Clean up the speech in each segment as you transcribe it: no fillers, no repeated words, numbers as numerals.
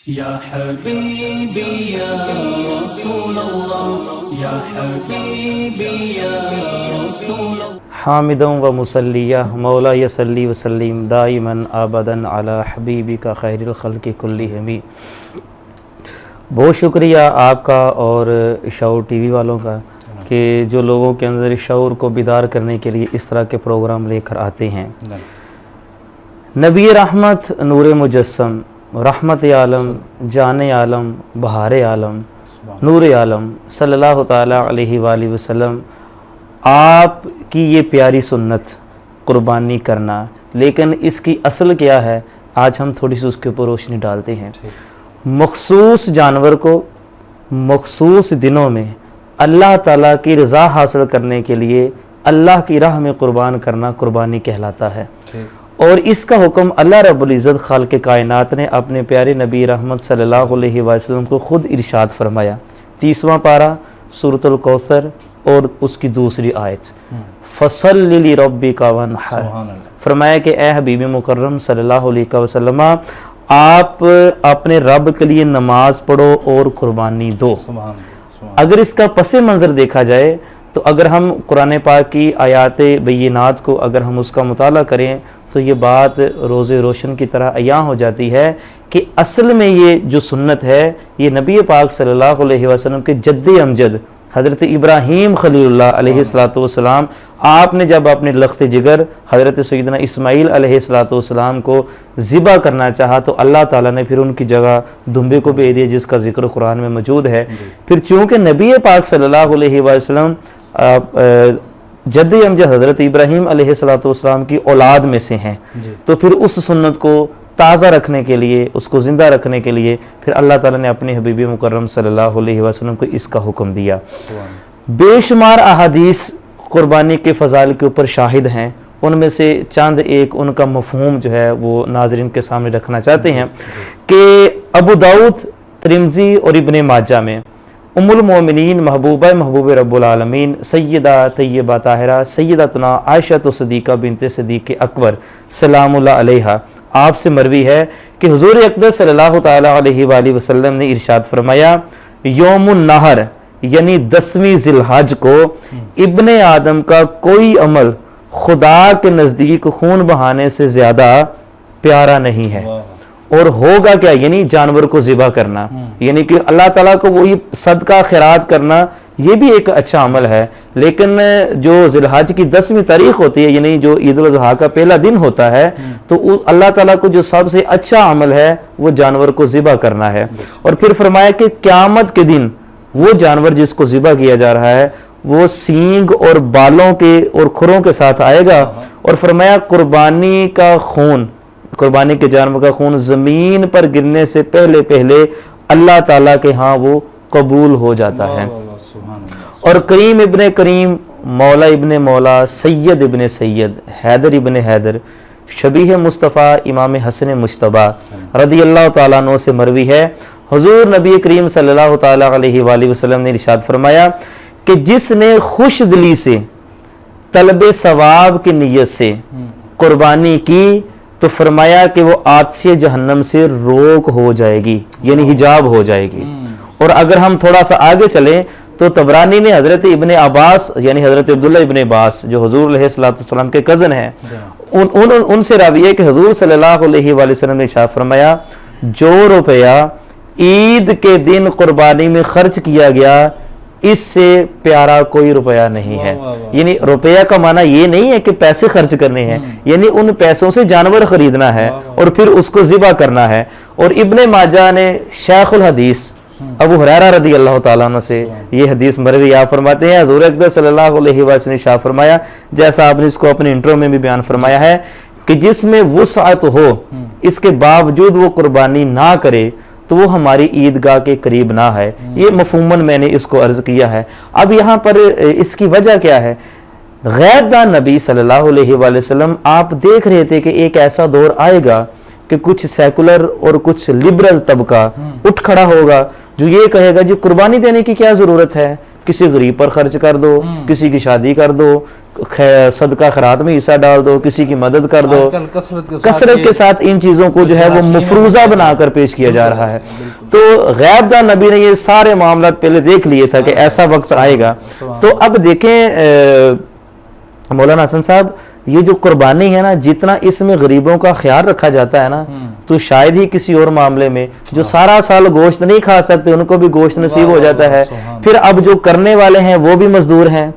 یا حبیبی یا رسول اللہ یا حبیبی یا رسول اللہ حامدا و مسلیہ مولا یصلی وسلم دائما ابدا علی حبیبک خیر الخلق کلہم۔ بہت شکریہ آپ کا اور شعور ٹی وی والوں کا کہ جو لوگوں کے اندر شعور کو بیدار کرنے کے لیے اس طرح کے پروگرام لے کر آتے ہیں۔ نبی رحمت، نور مجسم، رحمت عالم، جان عالم، بہار عالم، نور عالم صلی اللہ تعالیٰ علیہ وآلہ وسلم، آپ کی یہ پیاری سنت قربانی کرنا، لیکن اس کی اصل کیا ہے آج ہم تھوڑی سی اس کے اوپر روشنی ڈالتے ہیں۔ مخصوص جانور کو مخصوص دنوں میں اللہ تعالیٰ کی رضا حاصل کرنے کے لیے اللہ کی راہ میں قربان کرنا قربانی کہلاتا ہے، اور اس کا حکم اللہ رب العزت خالق کائنات نے اپنے پیارے نبی رحمت صلی اللہ علیہ وسلم کو خود ارشاد فرمایا۔ 30واں پارہ سورۃ الکوثر اور اس کی دوسری آیت، فَصَلِّ لِرَبِّكَ وَانْحَرْ، فرمایا کہ اے حبیب مکرم صلی اللہ علیہ وسلم آپ اپنے رب کے لیے نماز پڑھو اور قربانی دو۔ اگر اس کا پس منظر دیکھا جائے تو اگر ہم قرآن پاک کی آیات بینات کو اگر ہم اس کا مطالعہ کریں تو یہ بات روز روشن کی طرح عیاں ہو جاتی ہے کہ اصل میں یہ جو سنت ہے یہ نبی پاک صلی اللہ علیہ وسلم کے جد امجد حضرت ابراہیم خلیل اللہ علیہ السلام، آپ نے جب اپنے لخت جگر حضرت سیدنا اسماعیل علیہ السلام کو ذبح کرنا چاہا تو اللہ تعالیٰ نے پھر ان کی جگہ دمبے کو بھیج دیا، جس کا ذکر قرآن میں موجود ہے۔ پھر چونکہ نبی پاک صلی اللہ علیہ وسلم جد امجد حضرت ابراہیم علیہ السلام کی اولاد میں سے ہیں، تو پھر اس سنت کو تازہ رکھنے کے لیے، اس کو زندہ رکھنے کے لیے پھر اللہ تعالیٰ نے اپنے حبیب مکرم صلی اللہ علیہ وسلم کو اس کا حکم دیا۔ بے شمار احادیث قربانی کے فضائل کے اوپر شاہد ہیں، ان میں سے چند ایک ان کا مفہوم جو ہے وہ ناظرین کے سامنے رکھنا چاہتے ہیں کہ ابو داؤد، ترمذی اور ابن ماجہ میں ام المومنین محبوب رب العالمین سیدہ طیبہ طاہرہ سیدتنا عائشہ صدیقہ بنت صدیق اکبر سلام اللہ علیہا، آپ سے مروی ہے کہ حضور اقدس صلی اللہ تعالیٰ علیہ وآلہ وسلم نے ارشاد فرمایا، یوم النحر یعنی 10ویں ذی الحج کو ابن آدم کا کوئی عمل خدا کے نزدیک خون بہانے سے زیادہ پیارا نہیں ہے۔ اور ہوگا کیا، یعنی جانور کو ذبح کرنا، یعنی کہ اللہ تعالیٰ کو وہی صدقہ خیرات کرنا، یہ بھی ایک اچھا عمل ہے، لیکن جو ذی الحج کی 10ویں تاریخ ہوتی ہے یعنی جو عید الاضحیٰ کا پہلا دن ہوتا ہے تو اللہ تعالیٰ کو جو سب سے اچھا عمل ہے وہ جانور کو ذبح کرنا ہے۔ اور پھر فرمایا کہ قیامت کے دن وہ جانور جس کو ذبح کیا جا رہا ہے وہ سینگ اور بالوں کے اور کھروں کے ساتھ آئے گا، اور فرمایا قربانی کا خون، قربانی کے جانور کا خون زمین پر گرنے سے پہلے اللہ تعالیٰ کے ہاں وہ قبول ہو جاتا ہے۔ اور کریم ابن کریم، مولا ابن مولا، سید ابن سید، حیدر ابن حیدر، شبیہ مصطفیٰ امام حسن مجتبیٰ رضی اللہ تعالیٰ عنہ سے مروی ہے، حضور نبی کریم صلی اللہ تعالیٰ علیہ وآلہ وسلم نے ارشاد فرمایا کہ جس نے خوش دلی سے طلب ثواب کی نیت سے قربانی کی تو فرمایا کہ وہ آتش جہنم سے روک ہو جائے گی، یعنی حجاب ہو جائے گی۔ اور اگر ہم تھوڑا سا آگے چلیں تو طبرانی نے حضرت ابن عباس یعنی حضرت عبداللہ ابن عباس جو حضور علیہ السلام کے کزن ہیں، ان سے راوی ہے کہ حضور صلی اللہ علیہ وآلہ وسلم نے ارشاد فرمایا، جو روپیہ عید کے دن قربانی میں خرچ کیا گیا اس سے پیارا کوئی روپیہ نہیں ہے۔ یعنی روپیہ کا معنی یہ نہیں ہے کہ پیسے خرچ کرنے ہیں، یعنی ان پیسوں سے جانور خریدنا ہے اور پھر اس کو ذبح کرنا ہے۔ اور ابن ماجہ نے شیخ الحدیث ابو ہریرہ رضی اللہ تعالیٰ عنہ سے یہ حدیث مروی، آپ فرماتے ہیں حضور اقدس صلی اللہ علیہ وسلم نے شاہ فرمایا، جیسا آپ نے اس کو اپنے انٹرو میں بھی بیان فرمایا ہے کہ جس میں وسعت ہو اس کے باوجود وہ قربانی نہ کرے تو وہ ہماری عیدگاہ کے قریب نہ ہے۔ یہ مفہوماً میں نے اس کو عرض کیا ہے۔ اب یہاں پر اس کی وجہ کیا ہے؟ غیب دان نبی صلی اللہ علیہ وآلہ وسلم آپ دیکھ رہے تھے کہ ایک ایسا دور آئے گا کہ کچھ سیکولر اور کچھ لبرل طبقہ اٹھ کھڑا ہوگا جو یہ کہے گا جی قربانی دینے کی کیا ضرورت ہے، کسی غریب پر خرچ کر دو، کسی کی شادی کر دو، صدقہ خیرات میں حصہ ڈال دو، کسی کی مدد کر دو. کثرت کے ساتھ ان چیزوں کو جو ہے وہ مفروضہ بنا کر پیش کیا جا رہا ہے. تو غیب دان نبی نے یہ سارے معاملات پہلے دیکھ لیے تھا کہ ایسا وقت آئے گا. تو اب دیکھیں مولانا حسن صاحب، یہ جو قربانی ہے نا، جتنا اس میں غریبوں کا خیال رکھا جاتا ہے نا، تو شاید ہی کسی اور معاملے میں جو سارا سال گوشت نہیں کھا سکتے ان کو بھی گوشت نصیب ہو جاتا ہے. پھر اب جو کرنے والے ہیں وہ بھی مزدور ہیں،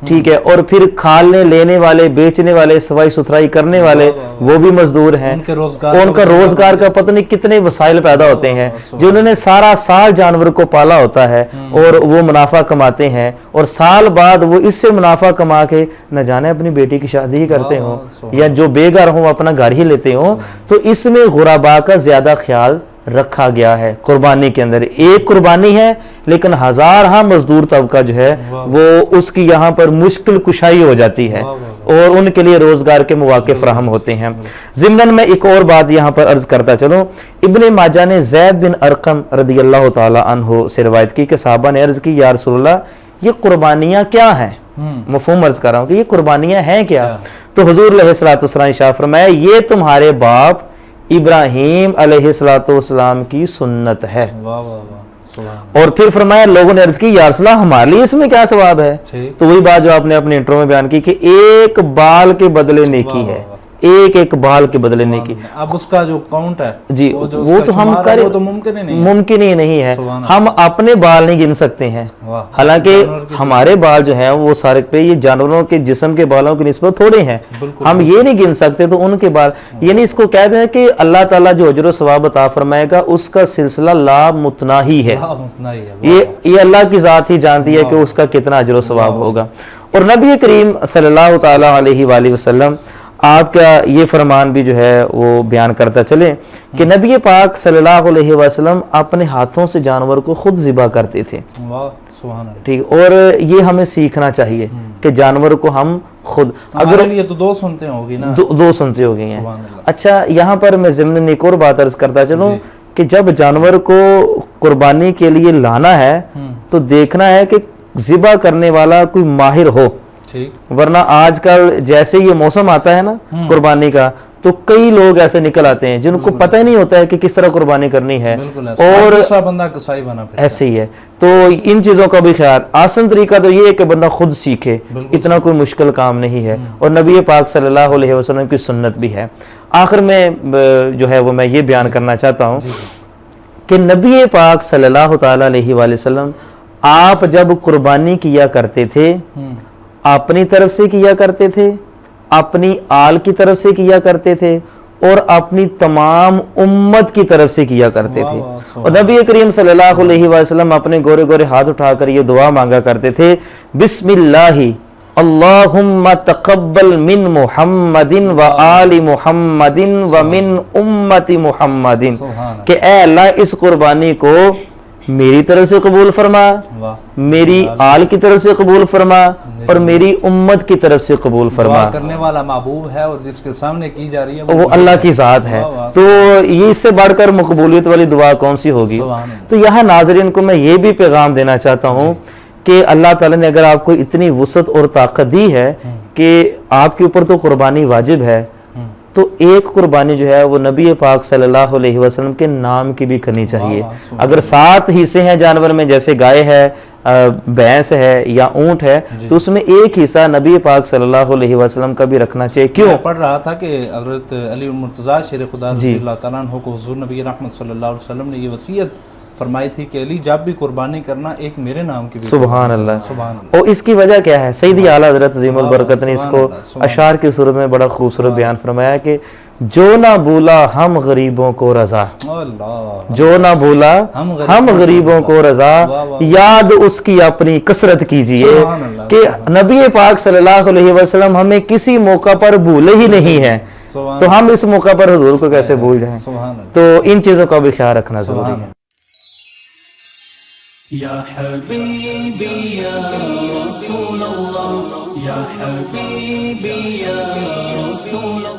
ٹھیک ہے، اور پھر کھالنے لینے والے، بیچنے والے، صفائی ستھرائی کرنے والے وہ بھی مزدور ہیں. ان کا روزگار کا پتہ نہیں کتنے وسائل پیدا ہوتے ہیں، جو انہوں نے سارا سال جانور کو پالا ہوتا ہے اور وہ منافع کماتے ہیں، اور سال بعد وہ اس سے منافع کما کے نہ جانے اپنی بیٹی کی شادی ہی کرتے ہوں یا جو بے گھر ہوں اپنا گھر ہی لیتے ہوں. تو اس میں غرباء کا زیادہ خیال رکھا گیا ہے. قربانی کے اندر ایک قربانی ہے لیکن ہزارہ مزدور طبقہ جو ہے وہ اس کی یہاں پر مشکل کشائی ہو جاتی ہے اور ان کے لیے روزگار کے مواقع فراہم ہوتے ہیں. ضمن میں ایک اور بات یہاں پر عرض کرتا چلوں، ابن ماجہ نے زید بن ارقم رضی اللہ تعالی عنہ سے روایت کی کہ صحابہ نے عرض کی یا رسول اللہ یہ قربانیاں کیا ہیں؟ مفہوم عرض کر رہا ہوں کہ یہ قربانیاں ہیں کیا؟ تو حضور علیہ الصلوۃ والسلام ارشاد فرمایا یہ تمہارے باپ ابراہیم علیہ السلام کی سنت ہے. اور پھر فرمایا لوگوں نے عرض کی یا رسول اللہ ہمارے لیے اس میں کیا ثواب ہے؟ تو وہی بات جو آپ نے اپنے انٹرو میں بیان کی کہ ایک بال کے بدلے نیکی ہے، ایک بال کے بدلے نیکی. اب اس کا جو کاؤنٹ ہے جی وہ تو ہم کریں ممکن ہی نہیں ہے. ہم اپنے بال نہیں گن سکتے ہیں، حالانکہ ہمارے بال جو ہیں وہ سارے پہ یہ جانوروں کے جسم کے بالوں کی نسبت تھوڑے ہیں، ہم یہ نہیں گن سکتے. تو ان کے بال یعنی اس کو کہتے ہیں کہ اللہ تعالیٰ جو اجر و ثواب عطا فرمائے گا اس کا سلسلہ لا متناہی ہے. یہ اللہ کی ذات ہی جانتی ہے کہ اس کا کتنا اجر و ثواب ہوگا. اور نبی کریم صلی اللہ تعالی علیہ وآلہ وسلم آپ کا یہ فرمان بھی جو ہے وہ بیان کرتا چلیں کہ نبی پاک صلی اللہ علیہ وسلم اپنے ہاتھوں سے جانور کو خود ذبح کرتے تھے. ٹھیک، اور یہ ہمیں سیکھنا چاہیے کہ جانور کو ہم خود، اگر یہ تو دو سنتے ہوگی نا، دو سنتے ہو گئی ہیں. اچھا یہاں پر میں ضمن ایک اور بات عرض کرتا چلوں کہ جب جانور کو قربانی کے لیے لانا ہے تو دیکھنا ہے کہ ذبح کرنے والا کوئی ماہر ہو، ورنہ آج کل جیسے یہ موسم آتا ہے نا قربانی کا تو کئی لوگ ایسے نکل آتے ہیں جن کو پتہ ہی نہیں ہوتا ہے کہ کس طرح قربانی کرنی ہے، اور ایسے ہی ہے. تو ان چیزوں کا بھی خیال، آسان طریقہ تو یہ ہے کہ بندہ خود سیکھے، اتنا کوئی مشکل کام نہیں ہے، اور نبی پاک صلی اللہ علیہ وسلم کی سنت بھی ہے. آخر میں جو ہے وہ میں یہ بیان کرنا چاہتا ہوں کہ نبی پاک صلی اللہ تعالی علیہ وآلہ وسلم آپ جب قربانی کیا کرتے تھے اپنی طرف سے کیا کرتے تھے، اپنی آل کی طرف سے کیا کرتے تھے، اور اپنی تمام امت کی طرف سے کیا کرتے تھے. اور نبی کریم صلی اللہ علیہ وسلم اپنے گورے گورے ہاتھ اٹھا کر یہ دعا مانگا کرتے تھے بسم اللہ اللہم تقبل من محمد و آل محمد و من امت محمد، کہ اے اللہ اس قربانی کو میری طرف سے قبول فرما، میری آل کی طرف سے قبول فرما، اور میری امت کی طرف سے قبول فرما. دعا کرنے والا محبوب ہے اور جس کے سامنے کی جا رہی ہے وہ اللہ کی ذات ہے. تو یہ اس سے بڑھ کر مقبولیت والی دعا کون سی ہوگی؟ تو یہاں ناظرین کو میں یہ بھی پیغام دینا چاہتا ہوں کہ اللہ تعالیٰ نے اگر آپ کو اتنی وسعت اور طاقت دی ہے کہ آپ کے اوپر تو قربانی واجب ہے، تو ایک قربانی جو ہے وہ نبی پاک صلی اللہ علیہ وسلم کے نام کی بھی کرنی چاہیے. اگر 7 حصے ہیں جانور میں، جیسے گائے ہے، بھینس ہے یا اونٹ ہے، تو اس میں ایک حصہ نبی پاک صلی اللہ علیہ وسلم کا بھی رکھنا چاہیے. کیوں؟ پڑھ رہا تھا کہ حضرت علی المرتضیٰ شیر خدا رضی اللہ تعالیٰ عنہ کو حضور نبی رحمت صلی اللہ علیہ وسلم نے یہ وصیت فرمائی تھی کہ علی جب بھی قربانی کرنا ایک میرے نام کی بھی. سبحان اللہ. اور اس کی وجہ کیا ہے؟ سیدی اعلیٰ حضرت عظیم البرکت نے اس کو اشعار کی صورت میں بڑا خوبصورت بیان فرمایا کہ جو نہ بھولا ہم غریبوں کو رضا، جو نہ بھولا ہم غریبوں کو رضا، یاد اس کی اپنی کثرت کیجئے. کہ نبی پاک صلی اللہ علیہ وسلم ہمیں کسی موقع پر بھولے ہی نہیں ہیں، تو ہم اس موقع پر حضور کو کیسے بھول جائیں؟ تو ان چیزوں کا بھی خیال رکھنا ضروری ہے. یا حبیبی یا رسول اللہ، یا حبیبی یا رسول اللہ.